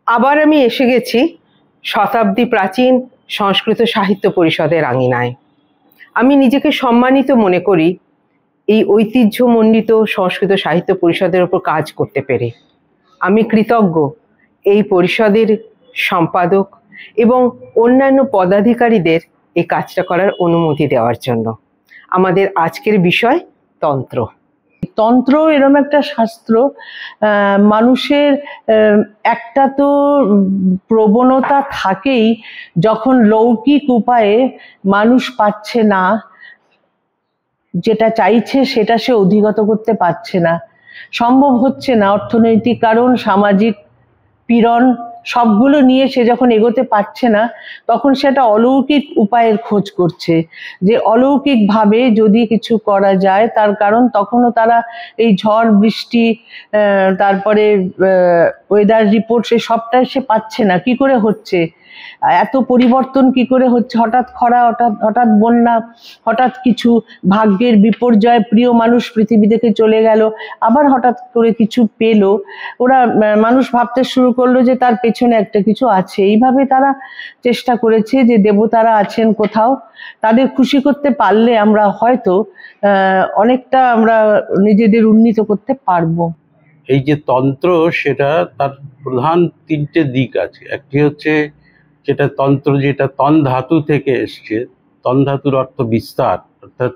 আবার আমি এসে গেছি শতাব্দী প্রাচীন সংস্কৃত সাহিত্য পরিষদের আঙিনায়। আমি নিজেকে সম্মানিত মনে করি এই ঐতিহ্যমণ্ডিত সংস্কৃত সাহিত্য পরিষদের ওপর কাজ করতে পেরে। আমি কৃতজ্ঞ এই পরিষদের সম্পাদক এবং অন্যান্য পদাধিকারীদের এই কাজটা করার অনুমতি দেওয়ার জন্য। আমাদের আজকের বিষয় তন্ত্র। তন্ত্র এরকম একটা শাস্ত্র, মানুষের একটা তো প্রবণতা থাকেই, যখন লৌকিক উপায়ে মানুষ পাচ্ছে না যেটা চাইছে সেটা সে অধিগত করতে পারছে না, সম্ভব হচ্ছে না, অর্থনৈতিক কারণ, সামাজিক পীড়ন সবগুলো নিয়ে সে যখন এগোতে পারছে না, তখন সেটা অলৌকিক উপায়ের খোঁজ করছে যে অলৌকিকভাবে যদি কিছু করা যায়। তার কারণ তখনও তারা এই ঝড় বৃষ্টি, তারপরে ওয়েদার রিপোর্ট, সে সবটাই সে পাচ্ছে না। কি করে হচ্ছে এত পরিবর্তন, কি করে হচ্ছে, হঠাৎ খরা, হঠাৎ বন্যা, হঠাৎ কিছু ভাগ্যের বিপর্যয়, প্রিয় মানুষ পৃথিবী থেকে চলে গেল, আবার হঠাৎ করে কিছু পেল। ওরা মানুষ ভাবতে শুরু করলো যে তার পেছনে একটা কিছু আছে। এইভাবে তারা চেষ্টা করেছে যে দেবতারা আছেন কোথাও, তাদের খুশি করতে পারলে আমরা হয়তো অনেকটা আমরা নিজেদের উন্নীত করতে পারবো। এই যে তন্ত্র, সেটা তার প্রধান তিনটে দিক আছে। একটি হচ্ছে যেটা তন্ত্র, যেটা তন ধাতু থেকে এসছে। তন ধাতুর অর্থ বিস্তার, অর্থাৎ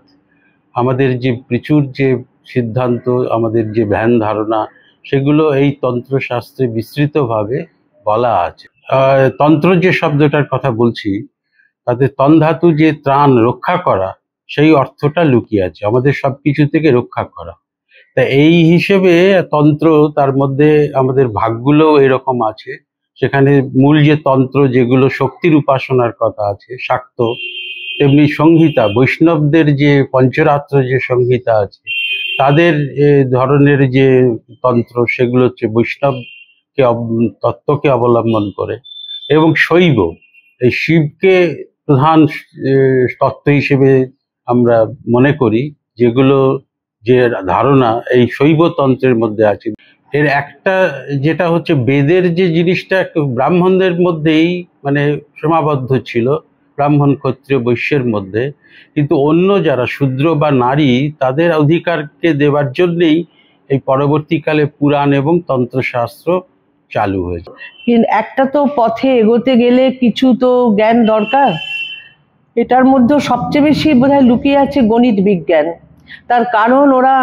আমাদের যে প্রচুর যে সিদ্ধান্ত, আমাদের যে ধ্যান ধারণা, সেগুলো এই তন্ত্রশাস্ত্রে বিস্তৃতভাবে বলা আছে। তন্ত্র যে শব্দটার কথা বলছি, তাতে তন ধাতু যে ত্রাণ, রক্ষা করা, সেই অর্থটা লুকিয়ে আছে, আমাদের সব কিছু থেকে রক্ষা করা। তা এই হিসেবে তন্ত্র, তার মধ্যে আমাদের ভাগগুলো এরকম আছে। সেখানে মূল যে তন্ত্র, যেগুলো শক্তির উপাসনার কথা আছে, শাক্ত, তেমনি সংহিতা, বৈষ্ণবদের যে পঞ্চরাত্র যে সংহিতা আছে, তাদের ধরনের যে তন্ত্র, সেগুলো হচ্ছে বৈষ্ণবকে তত্ত্বকে অবলম্বন করে। এবং শৈব, এই শিবকে প্রধান তত্ত্ব হিসেবে আমরা মনে করি, যেগুলো যে ধারণা এই শৈব তন্ত্রের মধ্যে আছে। এর একটা যেটা হচ্ছে বেদের যে জিনিসটা ব্রাহ্মণদের মধ্যেই মানে সীমাবদ্ধ ছিল, ব্রাহ্মণ, ক্ষত্রিয়, বৈশ্যের মধ্যে, কিন্তু অন্য যারা শূদ্র বা নারী, তাদের অধিকারকে দেওয়ার জন্যেই এই পরবর্তীকালে পুরাণ এবং তন্ত্রশাস্ত্র চালু হয়েছে। কিন্তু একটা তো পথে এগোতে গেলে কিছু তো জ্ঞান দরকার। এটার মধ্যে সবচেয়ে বেশি বোধহয় লুকিয়ে আছে গণিত বিজ্ঞান। তার কারণ ওরা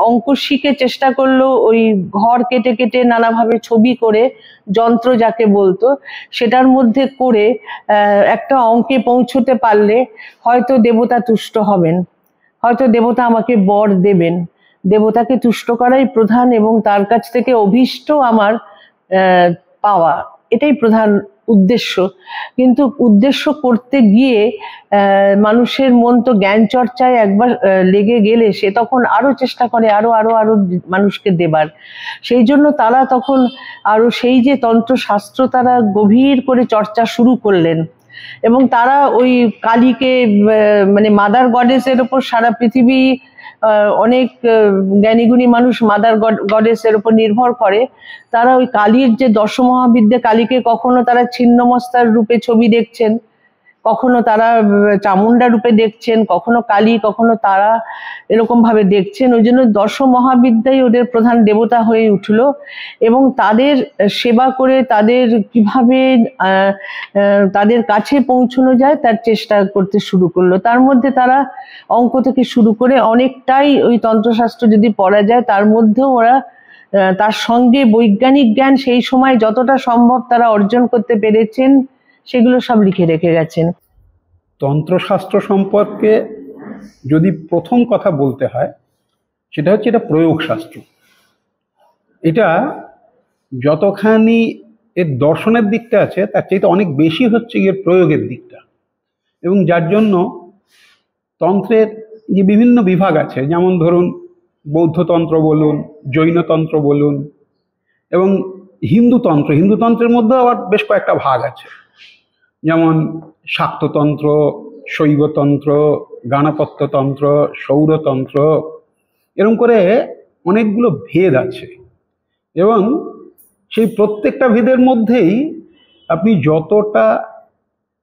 অঙ্ক শিখে চেষ্টা করলো ওই ঘর কেটে কেটে নানাভাবে ছবি করে, যন্ত্র যাকে বলতো, সেটার মধ্যে করে একটা অঙ্কে পৌঁছতে পারলে হয়তো দেবতা তুষ্ট হবেন, হয়তো দেবতা আমাকে বর দেবেন। দেবতাকে তুষ্ট করাই প্রধান, এবং তার কাছ থেকে অভীষ্ট আমার পাওয়া, এটাই প্রধান উদ্দেশ্য। কিন্তু উদ্দেশ্য করতে গিয়ে মানুষের মন তো জ্ঞান চর্চায় একবার লেগে গেলে সে তখন আরো চেষ্টা করে আরো আরো আরো মানুষকে দেবার। সেই জন্য তারা তখন আরো সেই যে তন্ত্রশাস্ত্র তারা গভীর করে চর্চা শুরু করলেন, এবং তারা ওই কালীকে, মানে মাদার গডেসের ওপর সারা পৃথিবী, অনেক জ্ঞানীগুণী মানুষ মাদার গডেসের উপর নির্ভর করে। তারা ওই কালীর যে দশমহাবিদ্যে, কালীকে কখনো তারা ছিন্নমস্তার রূপে ছবি দেখছেন, কখনো তারা চামুন্ডা রূপে দেখছেন, কখনো কালী, কখনো তারা, এরকম ভাবে দেখছেন। ওই জন্য দশমহাবিদ্যাই ওদের প্রধান দেবতা হয়ে উঠলো, এবং তাদের সেবা করে তাদের কিভাবে তাদের কাছে পৌঁছানো যায় তার চেষ্টা করতে শুরু করলো। তার মধ্যে তারা অঙ্ক থেকে শুরু করে অনেকটাই ওই তন্ত্রশাস্ত্র যদি পড়া যায়, তার মধ্যেও ওরা তার সঙ্গে বৈজ্ঞানিক জ্ঞান সেই সময় যতটা সম্ভব তারা অর্জন করতে পেরেছেন, সেগুলো সব লিখে রেখে গেছেন। তন্ত্রশাস্ত্র সম্পর্কে যদি প্রথম কথা বলতে হয়, সেটা হচ্ছে এটা প্রয়োগশাস্ত্র। এটা যতখানি এর দর্শনের দিকটা আছে, তার চাইতে অনেক বেশি হচ্ছে এর প্রয়োগের দিকটা। এবং যার জন্য তন্ত্রের যে বিভিন্ন বিভাগ আছে, যেমন ধরুন বৌদ্ধতন্ত্র বলুন, জৈনতন্ত্র বলুন, এবং হিন্দুতন্ত্র, হিন্দুতন্ত্রের মধ্যে আবার বেশ কয়েকটা ভাগ আছে, যেমন শাক্ততন্ত্র, শৈবতন্ত্র, গাণপত্যতন্ত্র, সেই প্রত্যেকটা ভেদের মধ্যেই আপনি যতটা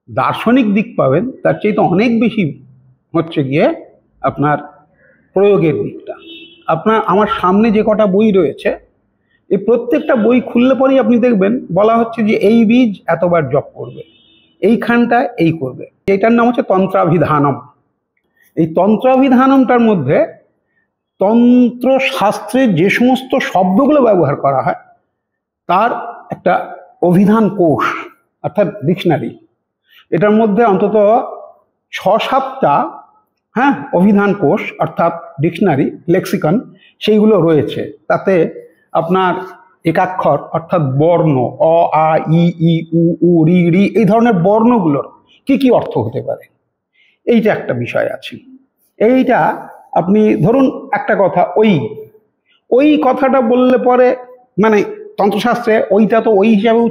দার্শনিক দিক পাবেন তার চাইতে অনেক বেশি হচ্ছে গিয়ে আপনার প্রয়োগের দিকটা। আমার সামনে যে কটা বই রয়েছে, এই প্রত্যেকটা বই খুললে পরেই আপনি দেখবেন বলা হচ্ছে যে এই বীজ এতবার জপ করবে, এইখানটা এই করবে। এটার নাম হচ্ছে তন্ত্রাভিধানম। এই তন্ত্রাভিধানমটার মধ্যে তন্ত্রশাস্ত্রের যে সমস্ত শব্দগুলো ব্যবহার করা হয় তার একটা অভিধান কোষ অর্থাৎ ডিকশনারি, এটার মধ্যে অন্তত 6-7টা অভিধান কোষ অর্থাৎ ডিকশনারি, লেক্সিকন সেইগুলো রয়েছে। তাতে আপনার একাক্ষর অর্থাৎ বর্ণ অ আ ই ই উ উ রি রি এই ধরনের বর্ণগুলোর কি কি অর্থ হতে পারে এইটা একটা বিষয় আছে। এইটা আপনি ধরুন একটা কথা, ওই কথাটা বললে পরে মানে তন্ত্রশাস্ত্রে ওইটা তো ওই হিসাবে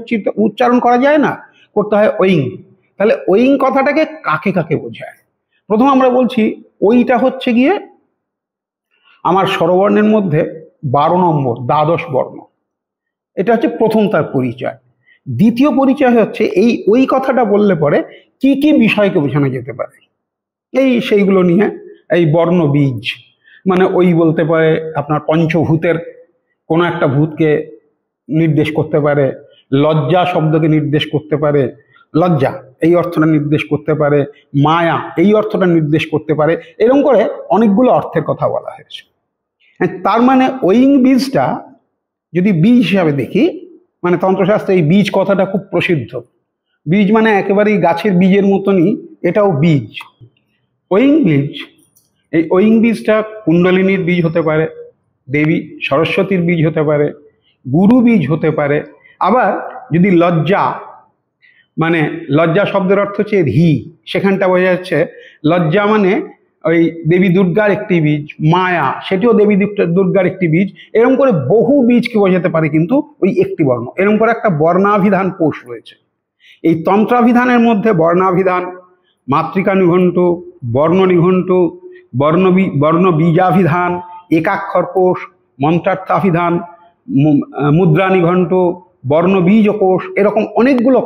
উচ্চারণ করা যায় না, করতে হয় ওইং। তাহলে ওইং কথাটাকে কাকে কাকে বোঝায়? প্রথম আমরা বলছি ওইটা হচ্ছে গিয়ে আমার স্বরবর্ণের মধ্যে 12 নম্বর দ্বাদশ বর্ণ, এটা হচ্ছে প্রথম তার পরিচয়। দ্বিতীয় পরিচয় হচ্ছে ওই কথাটা বললে পরে কি কি বিষয়কে বোঝানো যেতে পারে সেইগুলো নিয়ে এই বর্ণ বীজ মানে ওই বলতে পারে আপনার পঞ্চভূতের কোনো একটা ভূতকে নির্দেশ করতে পারে, লজ্জা শব্দকে নির্দেশ করতে পারে, লজ্জা এই অর্থটা নির্দেশ করতে পারে, মায়া এই অর্থটা নির্দেশ করতে পারে, এরকম করে অনেকগুলো অর্থের কথা বলা হয়েছে। তার মানে ওইং বীজটা যদি বীজ হিসাবে দেখি, মানে তন্ত্রশাস্ত্রে এই বীজ কথাটা খুব প্রসিদ্ধ। বীজ মানে একেবারেই গাছের বীজের মতনই এটাও বীজ। ওইং বীজ, এই ওইং বীজটা কুণ্ডলিনীর বীজ হতে পারে, দেবী সরস্বতীর বীজ হতে পারে, গুরু বীজ হতে পারে। আবার যদি লজ্জা, মানে লজ্জা শব্দের অর্থ হচ্ছে ধি, সেখানটা বোঝা যাচ্ছে লজ্জা মানে ওই দেবী দুর্গার একটি বীজ, মায়া সেটিও দেবী দুর্গার একটি বীজ। এরকম করে বহু বীজকে বোঝাতে পারে কিন্তু ওই একটি বর্ণ। এরকম করে একটা বর্ণাভিধান কোষ রয়েছে। এই তন্ত্রাভিধানের মধ্যে বর্ণাভিধান, মাতৃকা নিঘণ্টু, বর্ণ নিঘণ্টু, বর্ণ বীজাভিধান, একাক্ষর কোষ, মন্ত্রার্থাভিধান, মুদ্রা নিঘণ্টু, বর্ণ বীজ কোষ, এরকম অনেকগুলো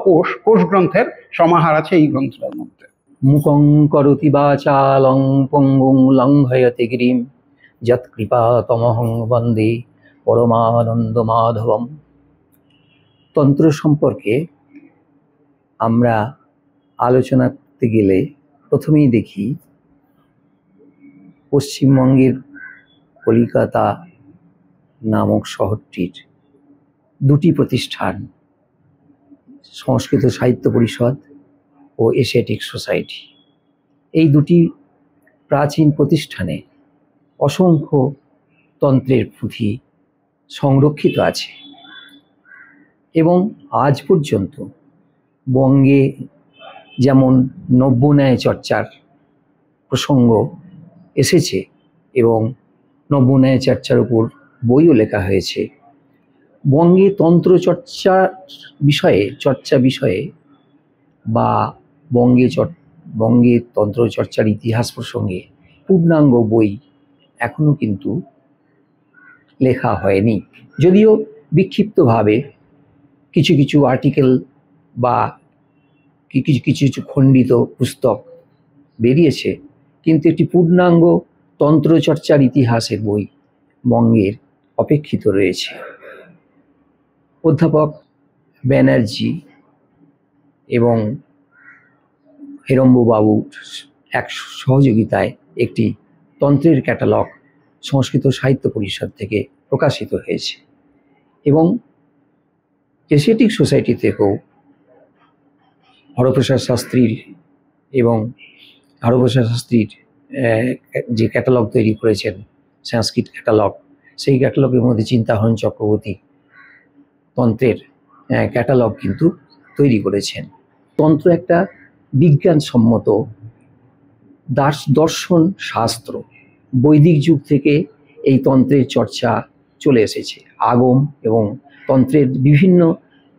কোষ গ্রন্থের সমাহার আছে এই গ্রন্থটার মধ্যে। মুখং করোতি বাচালং পঙ্গুং লঙ্ঘয়তে গিরিম যৎকৃপাতমহং বন্দে পরমানন্দ মাধবম। তন্ত্র সম্পর্কে আমরা আলোচনা করতে গেলে প্রথমেই দেখি পশ্চিমবঙ্গের কলিকাতা নামক শহরটির দুটি প্রতিষ্ঠান, সংস্কৃত সাহিত্য পরিষদ ও এশিয়াটিক সোসাইটি। এই দুটি প্রাচীন প্রতিষ্ঠানে অসংখ্য তন্ত্রের পুঁথি সংরক্ষিত আছে এবং আজ পর্যন্ত বঙ্গে যেমন নব্যন্যায় চর্চার প্রসঙ্গ এসেছে এবং নব্যন্যায় চর্চার উপর বইও লেখা হয়েছে, বঙ্গে চর্চা বিষয়ে বা বঙ্গে তন্ত্রচর্চার ইতিহাস প্রসঙ্গে পূর্ণাঙ্গ বই এখনো কিন্তু লেখা হয়নি। যদিও বিক্ষিপ্তভাবে কিছু কিছু আর্টিকেল বা কিছু খণ্ডিত পুস্তক বেরিয়েছে, কিন্তু একটি পূর্ণাঙ্গ তন্ত্রচর্চার ইতিহাসের বই বঙ্গের অপেক্ষিত রয়েছে। অধ্যাপক ব্যানার্জি এবং হেরম্ববাবুর এক সহযোগিতায় একটি তন্ত্রের ক্যাটালগ সংস্কৃত সাহিত্য পরিষদ থেকে প্রকাশিত হয়েছে এবং এশিয়াটিক সোসাইটি থেকেও হরপ্রসাদ শাস্ত্রীর যে ক্যাটালগ তৈরি করেছেন সংস্কৃত ক্যাটালগ, সেই ক্যাটালগের মধ্যে চিন্তাহরণ চক্রবর্তী তন্ত্রের ক্যাটালগ কিন্তু তৈরি করেছেন। তন্ত্র একটা বিজ্ঞানসম্মত দর্শন শাস্ত্র। বৈদিক যুগ থেকে এই তন্ত্রের চর্চা চলে এসেছে। আগম এবং তন্ত্রের বিভিন্ন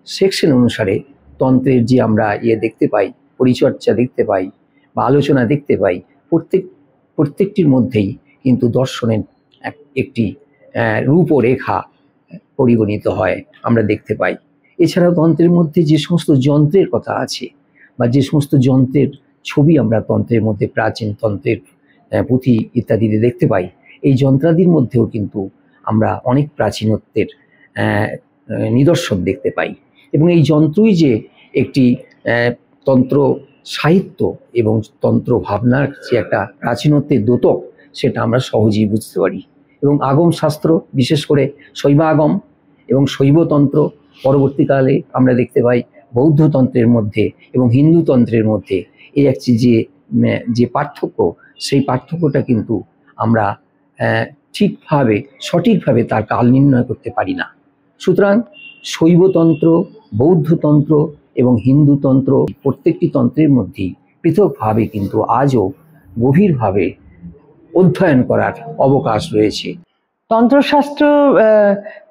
সেকশন অনুসারে তন্ত্রের যে আমরা দেখতে পাই, পরিচর্যা দেখতে পাই বা আলোচনা দেখতে পাই, প্রত্যেকটির মধ্যেই কিন্তু দর্শনের একটি রূপরেখা পরিগণিত হয় আমরা দেখতে পাই। এছাড়াও তন্ত্রের মধ্যে যে সমস্ত যন্ত্রের কথা আছে বা যে সমস্ত যন্ত্রের ছবি আমরা তন্ত্রের মধ্যে প্রাচীন তন্ত্রের পুঁথি ইত্যাদিতে দেখতে পাই, এই যন্ত্রাদির মধ্যেও কিন্তু আমরা অনেক প্রাচীনত্বের নিদর্শন দেখতে পাই। এবং এই যন্ত্রই যে একটি তন্ত্র সাহিত্য এবং তন্ত্র ভাবনার যে একটা প্রাচীনত্বের দ্যোতক, সেটা আমরা সহজেই বুঝতে পারি। এবং আগম শাস্ত্র, বিশেষ করে শৈবাগম এবং শৈবতন্ত্র, পরবর্তীকালে আমরা দেখতে পাই বৌদ্ধতন্ত্রের মধ্যে এবং হিন্দুতন্ত্রের মধ্যে এই একটি যে পার্থক্য, সেই পার্থক্যটা কিন্তু আমরা ঠিকভাবে সঠিকভাবে তার কাল নির্ণয় করতে পারি না। সুতরাং শৈবতন্ত্র, বৌদ্ধতন্ত্র এবং হিন্দুতন্ত্র প্রত্যেকটি তন্ত্রের মধ্যেই পৃথকভাবে কিন্তু আজও গভীরভাবে অধ্যয়ন করার অবকাশ রয়েছে। তন্ত্রশাস্ত্র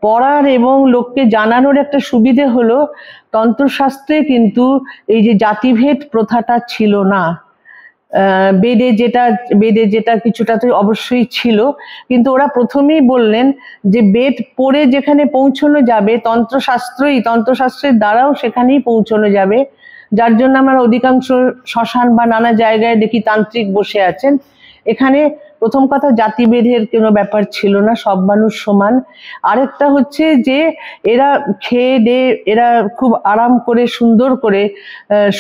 পড়ার এবং লোককে জানানোর একটা সুবিধে হলো, তন্ত্রশাস্ত্রে কিন্তু এই যে জাতিভেদ প্রথাটা ছিল না। বেদে যেটা কিছুটা তো অবশ্যই ছিল, কিন্তু ওরা প্রথমেই বললেন যে বেদ পড়ে যেখানে পৌঁছানো যাবে, তন্ত্রশাস্ত্রের দ্বারাও সেখানেই পৌঁছানো যাবে। যার জন্য আমরা অধিকাংশ শ্মশান বা নানা জায়গায় দেখি তান্ত্রিক বসে আছেন। এখানে প্রথম কথা জাতিভেদের কোনো ব্যাপার ছিল না, সব মানুষ সমান। আরেকটা হচ্ছে যে এরা খেয়ে দিয়ে এরা খুব আরাম করে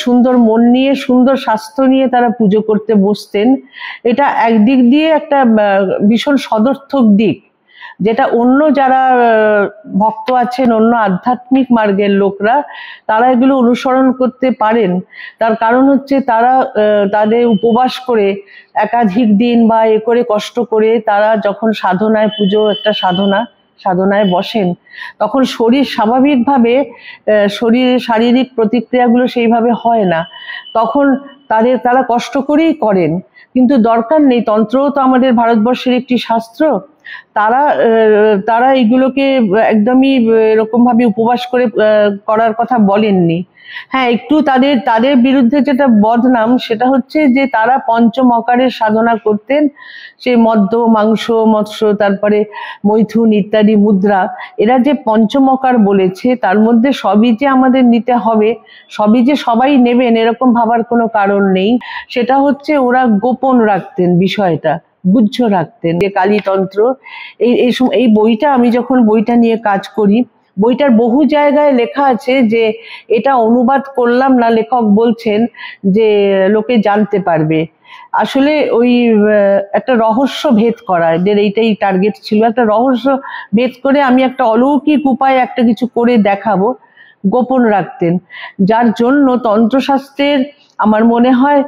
সুন্দর মন নিয়ে, সুন্দর স্বাস্থ্য নিয়ে তারা পুজো করতে বসতেন। এটা একদিক দিয়ে একটা ভীষণ সদর্থক দিক, যেটা অন্য যারা ভক্ত আছেন, অন্য আধ্যাত্মিক মার্গের লোকরা, তারা এগুলো অনুসরণ করতে পারেন। তার কারণ হচ্ছে তারা তাদের উপবাস করে একাধিক দিন বা করে কষ্ট করে তারা যখন সাধনায়, পুজো একটা সাধনায় বসেন, তখন শরীর স্বাভাবিকভাবে শরীরের শারীরিক প্রতিক্রিয়াগুলো সেইভাবে হয় না, তখন তারা কষ্ট করেই করেন। কিন্তু দরকার নেই, তন্ত্রও তো আমাদের ভারতবর্ষের একটি শাস্ত্র। তারা এগুলোকে একদমই এরকম ভাবে উপবাস করে করার কথা বলেননি। হ্যাঁ, একটু তাদের বিরুদ্ধে যেটা বদনাম, সেটা হচ্ছে যে তারা পঞ্চমকারের সাধনা করতেন। সেই মদ্য, মাংস, মৎস্য, তারপরে মৈথুন ইত্যাদি মুদ্রা, এরা যে পঞ্চমকার বলেছে, তার মধ্যে সবই যে আমাদের নিতে হবে, সবই যে সবাই নেবেন এরকম ভাবার কোনো কারণ নেই। সেটা হচ্ছে ওরা গোপন রাখতেন, বিষয়টা গুহ্য রাখতেন। যে কালীতন্ত্র, এই বইটা, আমি যখন বইটা নিয়ে কাজ করি, বইটার বহু জায়গায় লেখা আছে যে এটা অনুবাদ করলাম না, লেখক বলছেন যে লোকে জানতে পারবে। আসলে ওই একটা রহস্য ভেদ করা, এদের এইটাই টার্গেট ছিল, একটা রহস্য ভেদ করে আমি একটা অলৌকিক উপায়ে একটা কিছু করে দেখাবো, গোপন রাখতেন। যার জন্য তন্ত্রশাস্ত্রের আমার মনে হয়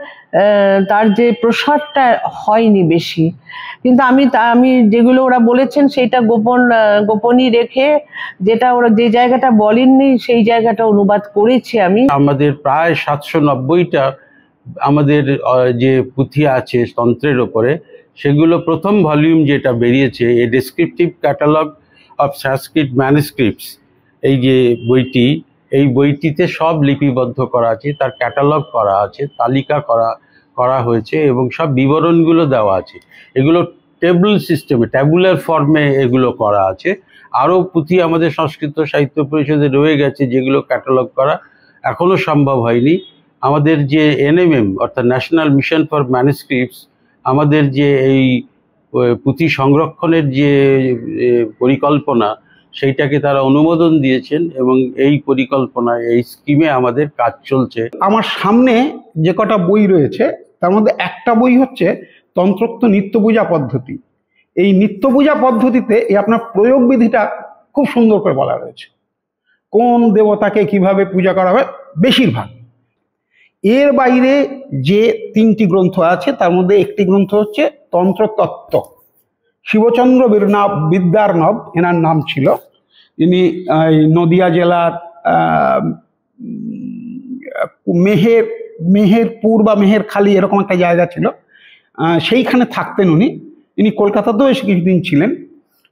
তার যে প্রসারটা হয়নি বেশি। কিন্তু আমি যেগুলো ওরা বলেছেন সেটা গোপনই রেখে, যেটা ওরা যে জায়গাটা বলেননি সেই জায়গাটা অনুবাদ করেছি আমি। আমাদের প্রায় 790টা আমাদের যে পুঁথি আছে তন্ত্রের ওপরে, সেগুলো প্রথম ভলিউম যেটা বেরিয়েছে, a descriptive catalogue of Sanskrit manuscripts, এই যে বইটি, এই বইটিতে সব লিপিবদ্ধ করা আছে, তার ক্যাটালগ করা আছে, তালিকা করা হয়েছে এবং সব বিবরণগুলো দেওয়া আছে। এগুলো টেবল সিস্টেমে, ট্যাবুলার ফর্মে এগুলো করা আছে। আরও পুঁথি আমাদের সংস্কৃত সাহিত্য পরিষদে রয়ে গেছে, যেগুলো ক্যাটালগ করা এখনও সম্ভব হয়নি। আমাদের যে NMM অর্থাৎ ন্যাশনাল মিশন ফর ম্যানুস্ক্রিপ্টস, আমাদের যে এই পুঁথি সংরক্ষণের যে পরিকল্পনা, সেইটাকে তারা অনুমোদন দিয়েছেন এবং এই পরিকল্পনা, এই স্কিমে আমাদের কাজ চলছে। আমার সামনে যে কটা বই রয়েছে তার মধ্যে একটা বই হচ্ছে তন্ত্রোক্ত নিত্যপূজা পদ্ধতি। এই নিত্যপূজা পদ্ধতিতে এই আপনার প্রয়োগ বিধিটা খুব সুন্দর করে বলা রয়েছে, কোন দেবতাকে কিভাবে পূজা করা হয় বেশিরভাগ। এর বাইরে যে 3টি গ্রন্থ আছে তার মধ্যে একটি গ্রন্থ হচ্ছে তন্ত্রতত্ত্ব। শিবচন্দ্র বিদ্যার্ণব এনার নাম ছিল, ইনি নদিয়া জেলার মেহেরপুর বা মেহেরখালী এরকম একটা জায়গা ছিল, সেইখানে থাকতেন উনি। ইনি কলকাতাতেও এসে কিছুদিন ছিলেন।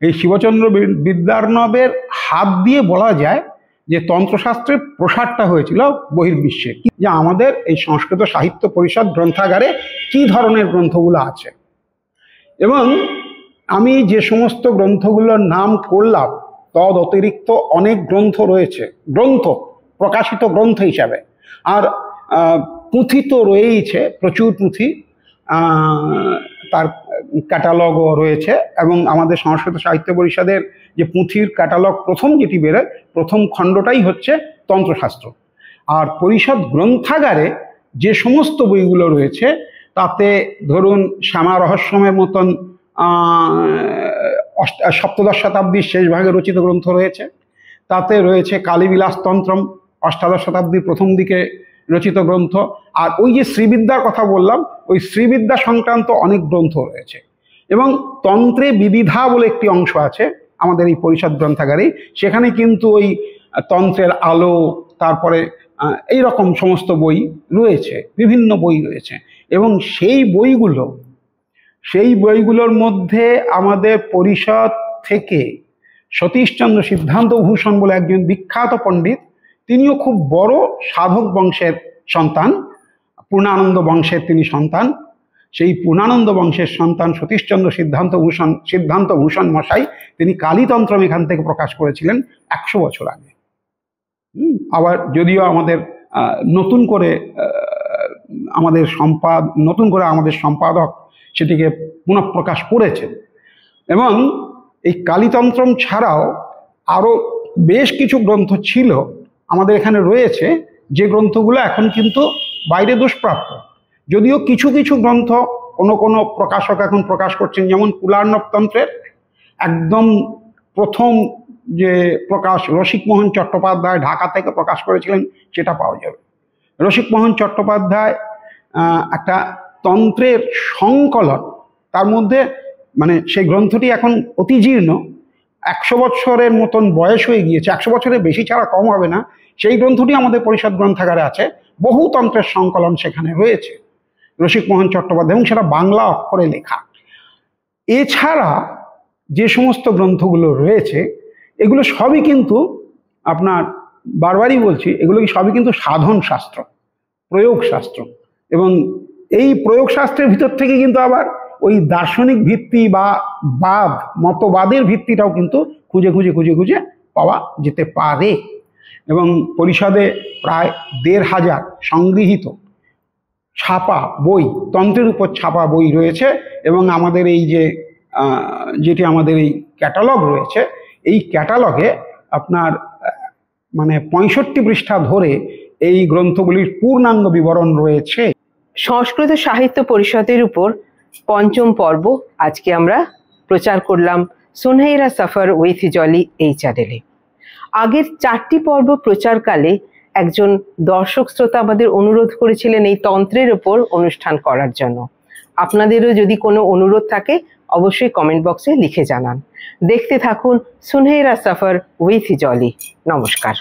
এই শিবচন্দ্র বিদ্যার্ণবের হাত দিয়ে বলা যায় যে তন্ত্রশাস্ত্রের প্রসারটা হয়েছিল বহির্বিশ্বে, যে আমাদের এই সংস্কৃত সাহিত্য পরিষদ গ্রন্থাগারে কি ধরনের গ্রন্থগুলো আছে। এবং আমি যে সমস্ত গ্রন্থগুলোর নাম করলাম, তদ অতিরিক্ত অনেক গ্রন্থ রয়েছে, গ্রন্থ প্রকাশিত গ্রন্থ হিসাবে। আর পুঁথি তো রয়েইছে, প্রচুর পুঁথি, তার ক্যাটালগও রয়েছে। এবং আমাদের সংস্কৃত সাহিত্য পরিষদের যে পুঁথির ক্যাটালগ প্রথম যেটি বেরোয়, প্রথম খণ্ডটাই হচ্ছে তন্ত্রশাস্ত্র। আর পরিষদ গ্রন্থাগারে যে সমস্ত বইগুলো রয়েছে তাতে ধরুন শ্যামা রহস্যমের মতন সপ্তদশ শতাব্দীর শেষ ভাগে রচিত গ্রন্থ রয়েছে। তাতে রয়েছে কালীবিলাস তন্ত্রম, অষ্টাদশ শতাব্দীর প্রথম দিকে রচিত গ্রন্থ। আর ওই যে শ্রীবিদ্যার কথা বললাম, ওই শ্রীবিদ্যা সংক্রান্ত অনেক গ্রন্থ রয়েছে। এবং তন্ত্রে বিবিধা বলে একটি অংশ আছে আমাদের এই পরিষদ গ্রন্থাগারে, সেখানে কিন্তু ওই তন্ত্রের আলো, তারপরে এই রকম সমস্ত বই রয়েছে, বিভিন্ন বই রয়েছে। এবং সেই বইগুলোর মধ্যে আমাদের পরিষদ থেকে সতীশচন্দ্র সিদ্ধান্ত ভূষণ বলে একজন বিখ্যাত পণ্ডিত, তিনিও খুব বড় সাধক বংশের সন্তান, পূর্ণানন্দ বংশের তিনি সন্তান। সেই পূর্ণানন্দ বংশের সন্তান সতীশচন্দ্র সিদ্ধান্ত ভূষণ মশাই, তিনি কালীতন্ত্রম এখান থেকে প্রকাশ করেছিলেন 100 বছর আগে। আবার যদিও আমাদের নতুন করে আমাদের সম্পাদক সেটিকে পুনঃপ্রকাশ করেছেন। এবং এই কালীতন্ত্রম ছাড়াও আরও বেশ কিছু গ্রন্থ ছিল আমাদের এখানে রয়েছে, যে গ্রন্থগুলো এখন কিন্তু বাইরে দুষ্প্রাপ্য। যদিও কিছু কিছু গ্রন্থ কোনো প্রকাশক এখন প্রকাশ করছেন, যেমন কুলার্ণব তন্ত্রের একদম প্রথম যে প্রকাশ রসিকমোহন চট্টোপাধ্যায় ঢাকা থেকে প্রকাশ করেছিলেন, সেটা পাওয়া যাবে। রসিকমোহন চট্টোপাধ্যায় একটা তন্ত্রের সংকলন, তার মধ্যে মানে সেই গ্রন্থটি এখন অতি জীর্ণ, 100 বছরের মতন বয়স হয়ে গিয়েছে, 100 বছরের বেশি ছাড়া কম হবে না। সেই গ্রন্থটি আমাদের পরিষদ গ্রন্থাগারে আছে, বহু তন্ত্রের সংকলন সেখানে রয়েছে রসিকমোহন চট্টোপাধ্যায়, এবং সেটা বাংলা অক্ষরে লেখা। এছাড়া যে সমস্ত গ্রন্থগুলো রয়েছে এগুলো সবই কিন্তু আপনার, বারবারই বলছি, এগুলো সবই কিন্তু সাধন শাস্ত্র, প্রয়োগ শাস্ত্র। এবং এই প্রয়োগ শাস্ত্রের ভিতর থেকে কিন্তু আবার ওই দার্শনিক ভিত্তি বা মতবাদের ভিত্তিটাও কিন্তু খুঁজে পাওয়া যেতে পারে। এবং পরিষদে প্রায় 1500 সংগৃহীত ছাপা বই, তন্ত্রের উপর ছাপা বই রয়েছে। এবং আমাদের এই যেটি আমাদের এই ক্যাটালগ রয়েছে, এই ক্যাটালগে আপনার মানে 65 পৃষ্ঠা ধরে এই গ্রন্থগুলির পূর্ণাঙ্গ বিবরণ রয়েছে। সংস্কৃত সাহিত্য পরিষদের উপর 5ম পর্ব আজকে আমরা প্রচার করলাম সুনহেরা সফর উইথ জলি এই চ্যানেলে। আগের 4টি পর্ব প্রচারকালে একজন দর্শক শ্রোতা আমাদের অনুরোধ করেছিলেন এই তন্ত্রের উপর অনুষ্ঠান করার জন্য। আপনাদেরও যদি কোনো অনুরোধ থাকে অবশ্যই কমেন্ট বক্সে লিখে জানান। দেখতে থাকুন সুনহেরা সফর উইথ জলি। নমস্কার।